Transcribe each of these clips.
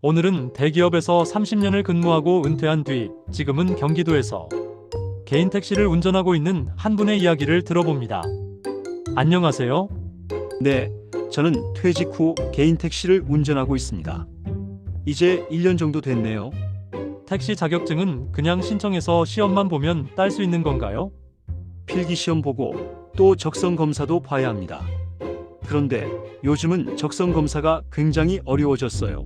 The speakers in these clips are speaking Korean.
오늘은 대기업에서 30년을 근무하고 은퇴한 뒤 지금은 경기도에서 개인 택시를 운전하고 있는 한 분의 이야기를 들어봅니다. 안녕하세요. 네, 저는 퇴직 후 개인 택시를 운전하고 있습니다. 이제 1년 정도 됐네요. 택시 자격증은 그냥 신청해서 시험만 보면 딸 수 있는 건가요? 필기시험 보고 또 적성 검사도 봐야 합니다. 그런데 요즘은 적성 검사가 굉장히 어려워졌어요.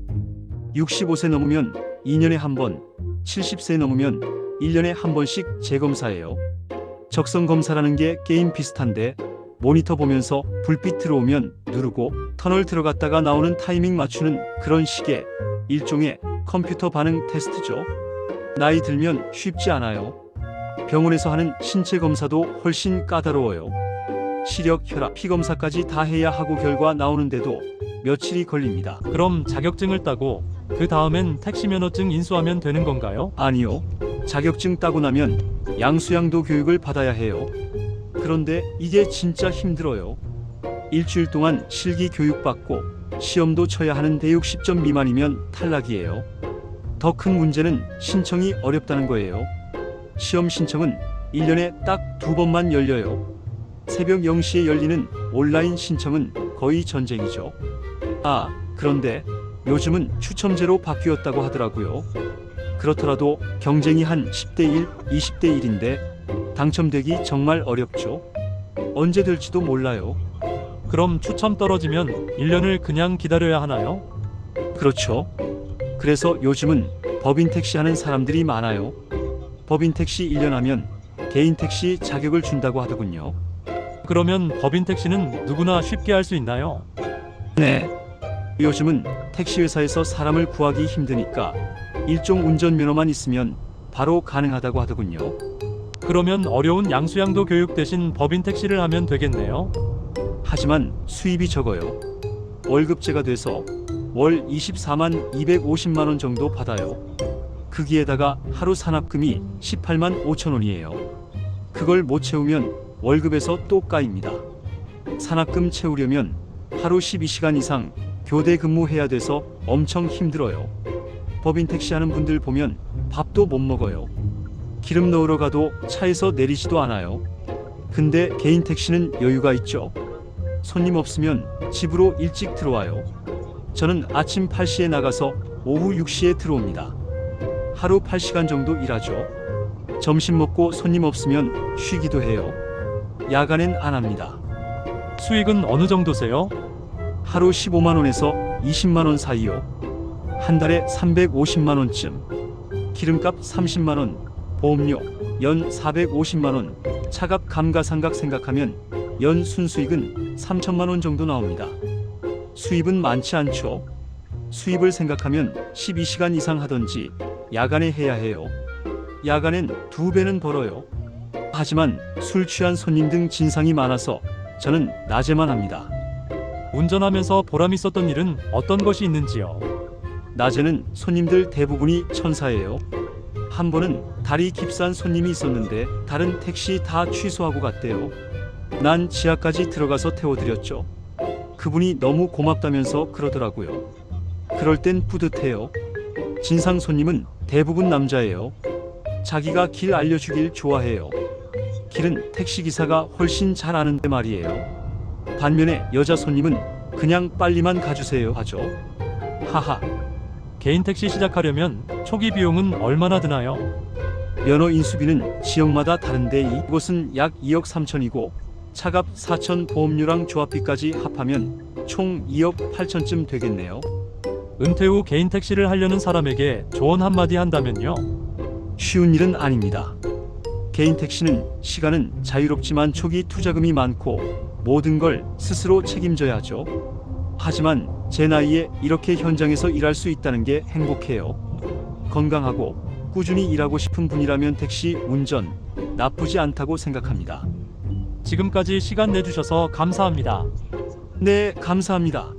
65세 넘으면 2년에 한 번, 70세 넘으면 1년에 한 번씩 재검사해요. 적성 검사라는 게 게임 비슷한데 모니터 보면서 불빛 들어오면 누르고 터널 들어갔다가 나오는 타이밍 맞추는 그런 식의 일종의 컴퓨터 반응 테스트죠. 나이 들면 쉽지 않아요. 병원에서 하는 신체 검사도 훨씬 까다로워요. 시력, 혈압, 피 검사까지 다 해야 하고 결과 나오는데도 며칠이 걸립니다. 그럼 자격증을 따고 그 다음엔 택시 면허증 인수하면 되는 건가요? 아니요. 자격증 따고 나면 양수양도 교육을 받아야 해요. 그런데 이게 진짜 힘들어요. 일주일 동안 실기 교육받고 시험도 쳐야 하는데 60점 미만이면 탈락이에요. 더 큰 문제는 신청이 어렵다는 거예요. 시험 신청은 1년에 딱 2번만 열려요. 새벽 0시에 열리는 온라인 신청은 거의 전쟁이죠. 아, 그런데 요즘은 추첨제로 바뀌었다고 하더라고요. 그렇더라도 경쟁이 한 10대 1, 20대 1인데 당첨되기 정말 어렵죠. 언제 될지도 몰라요. 그럼 추첨 떨어지면 1년을 그냥 기다려야 하나요? 그렇죠. 그래서 요즘은 법인 택시 하는 사람들이 많아요. 법인 택시 1년 하면 개인 택시 자격을 준다고 하더군요. 그러면 법인 택시는 누구나 쉽게 할 수 있나요? 네. 요즘은 택시 회사에서 사람을 구하기 힘드니까 일종 운전면허만 있으면 바로 가능하다고 하더군요. 그러면 어려운 양수양도 교육 대신 법인 택시를 하면 되겠네요. 하지만 수입이 적어요. 월급제가 돼서 월 24만 250만 원 정도 받아요. 거기에다가 하루 산업금이 18만 5천 원이에요. 그걸 못 채우면 월급에서 또 까입니다. 산업금 채우려면 하루 12시간 이상 교대 근무해야 돼서 엄청 힘들어요. 법인 택시 하는 분들 보면 밥도 못 먹어요. 기름 넣으러 가도 차에서 내리지도 않아요. 근데 개인 택시는 여유가 있죠. 손님 없으면 집으로 일찍 들어와요. 저는 아침 8시에 나가서 오후 6시에 들어옵니다. 하루 8시간 정도 일하죠. 점심 먹고 손님 없으면 쉬기도 해요. 야간엔 안 합니다. 수익은 어느 정도세요? 하루 15만 원에서 20만 원 사이요. 한 달에 350만 원쯤. 기름값 30만 원, 보험료 연 450만 원, 차값 감가상각 생각하면 연 순수익은 3천만 원 정도 나옵니다. 수입은 많지 않죠. 수입을 생각하면 12시간 이상 하던지 야간에 해야 해요. 야간엔 2배는 벌어요. 하지만 술 취한 손님 등 진상이 많아서 저는 낮에만 합니다. 운전하면서 보람 있었던 일은 어떤 것이 있는지요? 낮에는 손님들 대부분이 천사예요. 한 번은 다리 깁스한 손님이 있었는데 다른 택시 다 취소하고 갔대요. 난 지하까지 들어가서 태워드렸죠. 그분이 너무 고맙다면서 그러더라고요. 그럴 땐 뿌듯해요. 진상 손님은 대부분 남자예요. 자기가 길 알려주길 좋아해요. 길은 택시기사가 훨씬 잘 아는데 말이에요. 반면에 여자 손님은 그냥 빨리만 가주세요 하죠. 하하. 개인 택시 시작하려면 초기 비용은 얼마나 드나요? 면허 인수비는 지역마다 다른데 이곳은 약 2억 3천이고 차값 4천 보험료랑 조합비까지 합하면 총 2억 8천쯤 되겠네요. 은퇴 후 개인 택시를 하려는 사람에게 조언 한마디 한다면요? 쉬운 일은 아닙니다. 개인 택시는 시간은 자유롭지만 초기 투자금이 많고 모든 걸 스스로 책임져야 하죠. 하지만 제 나이에 이렇게 현장에서 일할 수 있다는 게 행복해요. 건강하고 꾸준히 일하고 싶은 분이라면 택시 운전 나쁘지 않다고 생각합니다. 지금까지 시간 내주셔서 감사합니다. 네, 감사합니다.